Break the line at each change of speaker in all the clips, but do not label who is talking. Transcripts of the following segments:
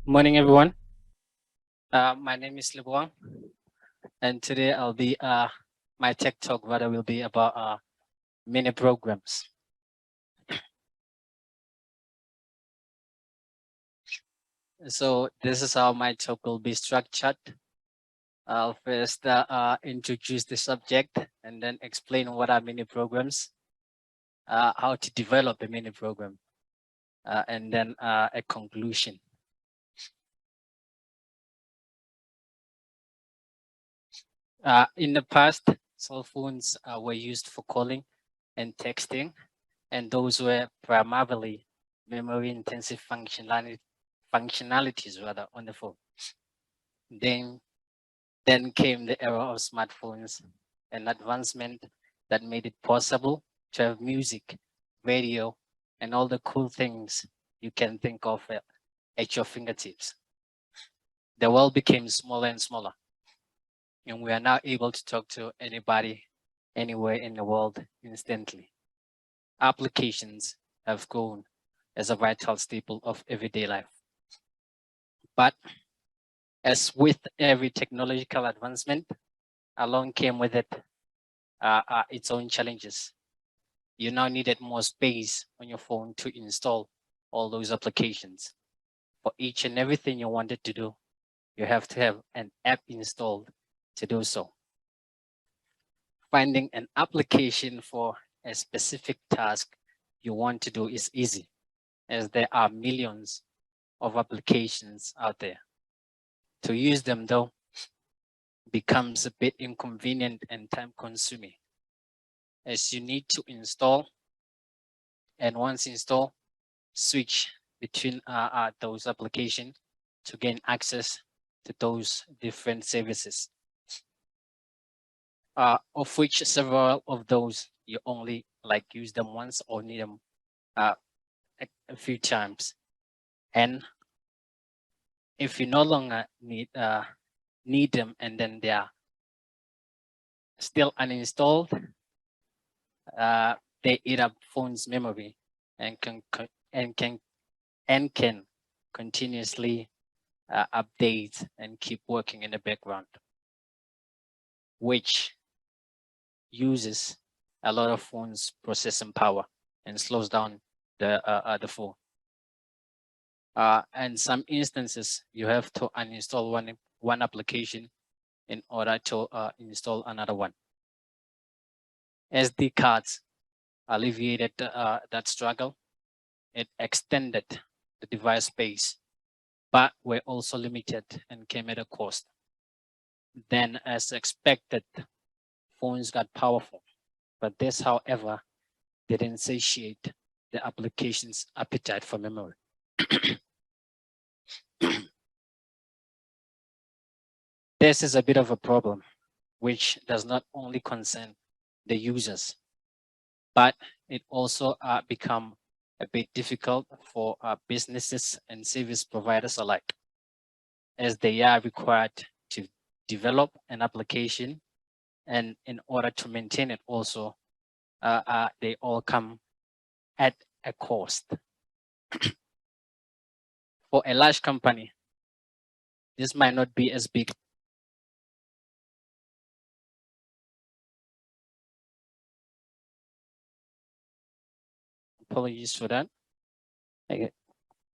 Morning, everyone. My name is Lebohang, and today I'll be my tech talk rather will be about mini programs. So this is how my talk will be structured. I'll first introduce the subject and then explain what are mini programs, how to develop a mini program, and then a conclusion. In the past, cell phones were used for calling and texting, and those were primarily memory-intensive functionalities rather on the phone. Then, then came the era of smartphones, an advancement that made it possible to have music, radio, and all the cool things you can think of at your fingertips. The world became smaller and smaller, and we are now able to talk to anybody, anywhere in the world instantly. Applications have grown as a vital staple of everyday life. But as with every technological advancement, along came with it its own challenges. You now needed more space on your phone to install all those applications. For each and everything you wanted to do, you have to have an app installed to do so. Finding an application for a specific task you want to do is easy, as there are millions of applications out there. To use them, though, becomes a bit inconvenient and time consuming, as you need to install, and once installed, switch between those applications to gain access to those different services, of which several of those you only like use them once or need them a few times. And if you no longer need them and then they are still uninstalled, they eat up phone's memory and can continuously update and keep working in the background, which uses a lot of phone's processing power and slows down the phone. In some instances, you have to uninstall one application in order to install another one. SD cards alleviated that struggle. It extended the device space, but were also limited and came at a cost. Then, as expected, phones got powerful, but this, however, didn't satiate the application's appetite for memory. This is a bit of a problem, which does not only concern the users, but it also become a bit difficult for businesses and service providers alike, as they are required to develop an application, and in order to maintain it also, they all come at a cost. For a large company, this might not be as big. Apologies for that. It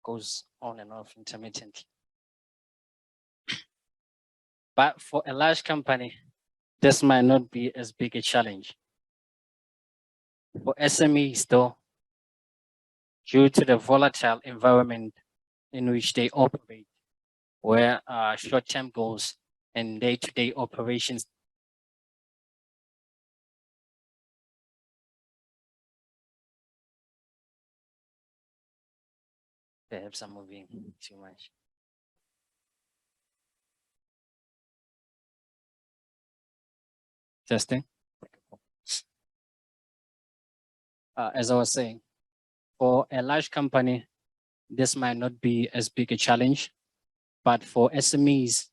goes on and off intermittently. But for a large company, this might not be as big a challenge. For SMEs, though, due to the volatile environment in which they operate, where short-term goals and day-to-day operations perhaps I'm moving too much. Testing. As I was saying, for a large company, this might not be as big a challenge, but for SMEs,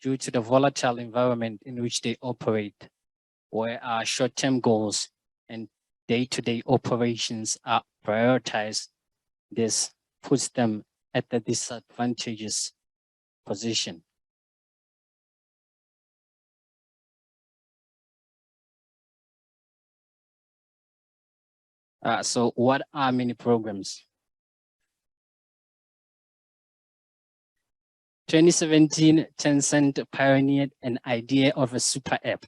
due to the volatile environment in which they operate, where short-term goals and day-to-day operations are prioritized, this puts them at the disadvantageous position. So what are mini programs? 2017, Tencent pioneered an idea of a super app,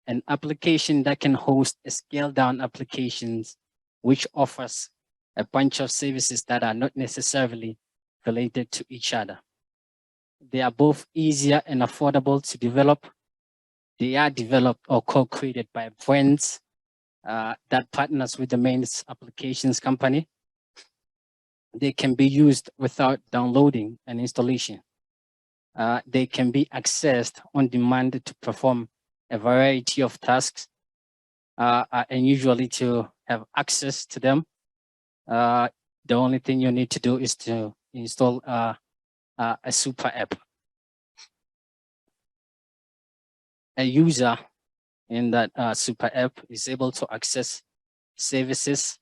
an application that can host a scaled down applications which offers a bunch of services that are not necessarily related to each other. They are both easier and affordable to develop. They are developed or co-created by brands that partners with the main applications company. They can be used without downloading and installation. They can be accessed on demand to perform a variety of tasks, and usually to have access to them, the only thing you need to do is to install a super app. A user in that super app is able to access services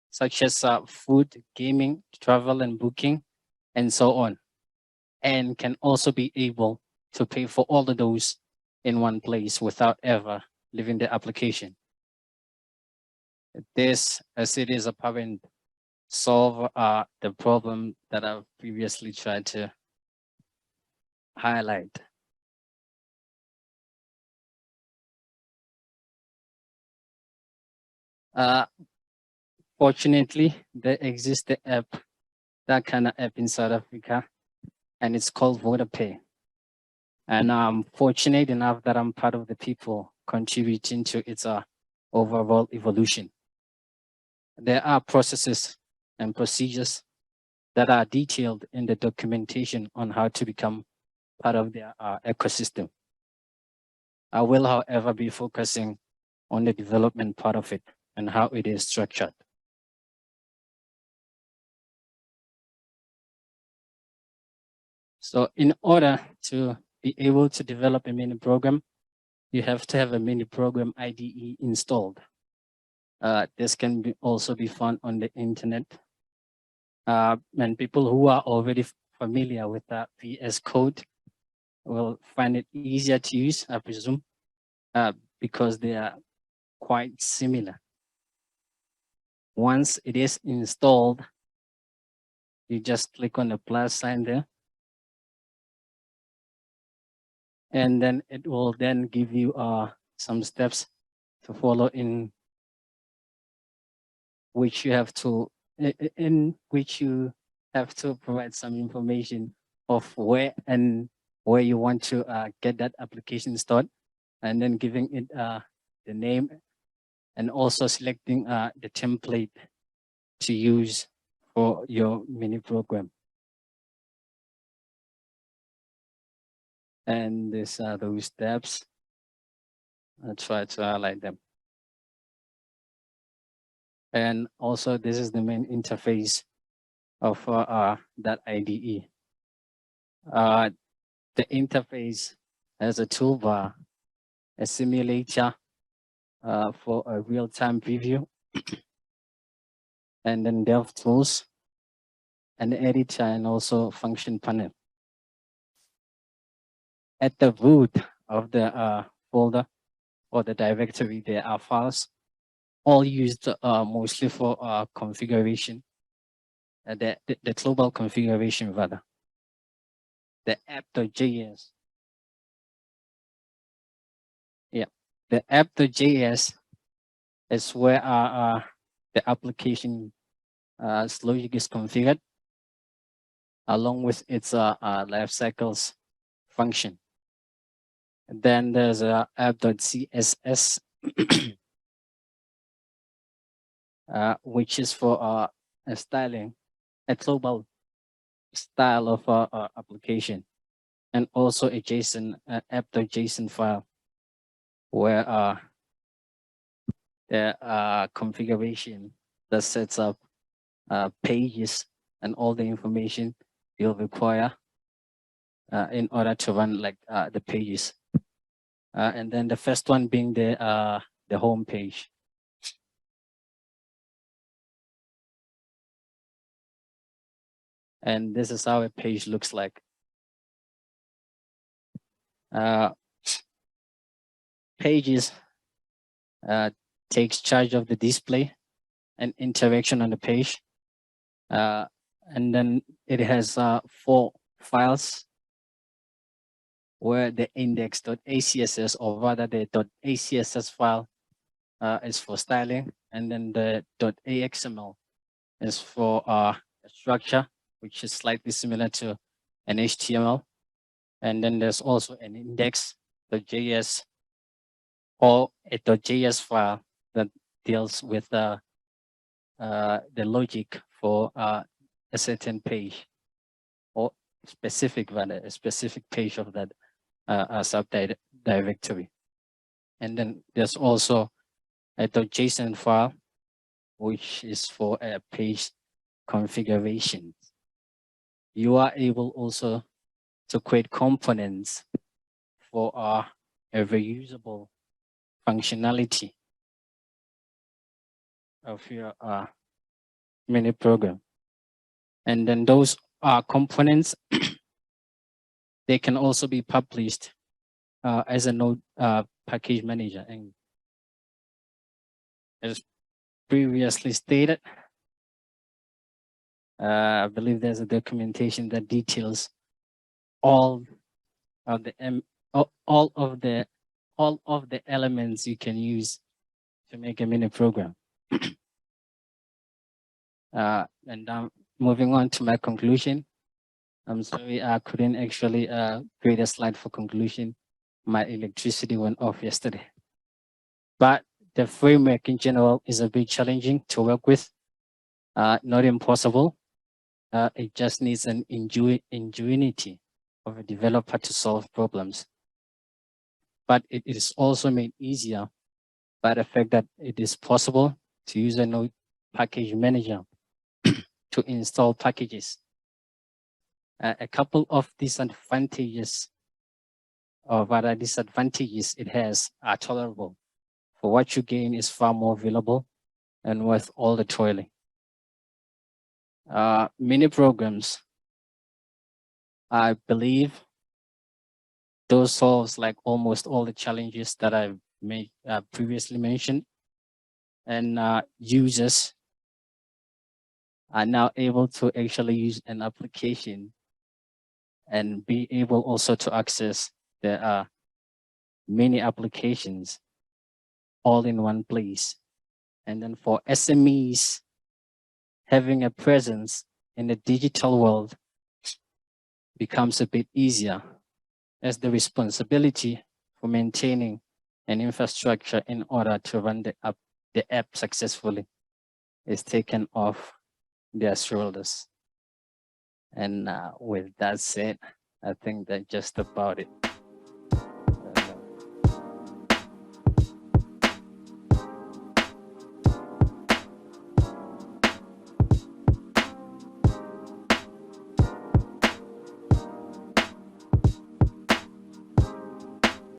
such as food, gaming, travel and booking, and so on, and can also be able to pay for all of those in one place without ever leaving the application. This, as it is apparent, solve the problem that I've previously tried to highlight. Fortunately, there exists the app, that kind of app in South Africa, and it's called VodaPay. And I'm fortunate enough that I'm part of the people contributing to its overall evolution. There are processes and procedures that are detailed in the documentation on how to become part of their ecosystem. I will, however, be focusing on the development part of it and how it is structured. So in order to be able to develop a mini program, you have to have a mini program IDE installed. This can also be found on the internet. And people who are already familiar with the VS Code will find it easier to use, I presume, because they are quite similar. Once it is installed, you just click on the plus sign there. And then it will then give you some steps to follow in which you have to provide some information of where you want to get that application started, and then giving it the name, and also selecting the template to use for your mini program. And these are those steps. I'll try to highlight them. And also, this is the main interface of that IDE. The interface has a toolbar, a simulator for a real-time preview, and then dev tools, an editor, and also function panel. At the root of the folder or the directory, there are files, all used mostly for configuration, the global configuration rather. The app.js. Yeah, the app.js is where the application logic is configured along with its life cycles function. And then there's a app.css, which is for a styling, a global style of application, and also a JSON app.json file where the configuration that sets up pages and all the information you'll require in order to run like the pages. And then the first one being the home page. And this is how a page looks like. Pages takes charge of the display and interaction on the page. And then it has 4 files where the index.acss, or rather the .acss file, is for styling, and then the .axml is for a structure, which is slightly similar to an HTML. And then there's also an index.js or a .js file that deals with the logic for a certain page, or specific, rather, a specific page of that subdirectory. And then there's also a .json file, which is for a page configuration. You are able also to create components for a reusable functionality of your mini program. And then those components, they can also be published as a node package manager. And as previously stated, I believe there's a documentation that details all of the elements you can use to make a mini program. And I'm moving on to my conclusion. I'm sorry I couldn't actually create a slide for conclusion. My electricity went off yesterday. But the framework in general is a bit challenging to work with. Not impossible. It just needs an ingenuity of a developer to solve problems. But it is also made easier by the fact that it is possible to use a node package manager to install packages. A couple of disadvantages, or rather disadvantages it has, are tolerable. For what you gain is far more valuable and worth all the toiling. Mini programs, I believe, those solves like almost all the challenges that I've previously mentioned, and users are now able to actually use an application and be able also to access the many applications all in one place. And then for SMEs, having a presence in the digital world becomes a bit easier, as the responsibility for maintaining an infrastructure in order to run the app successfully is taken off their shoulders. And with that said, I think that's just about it.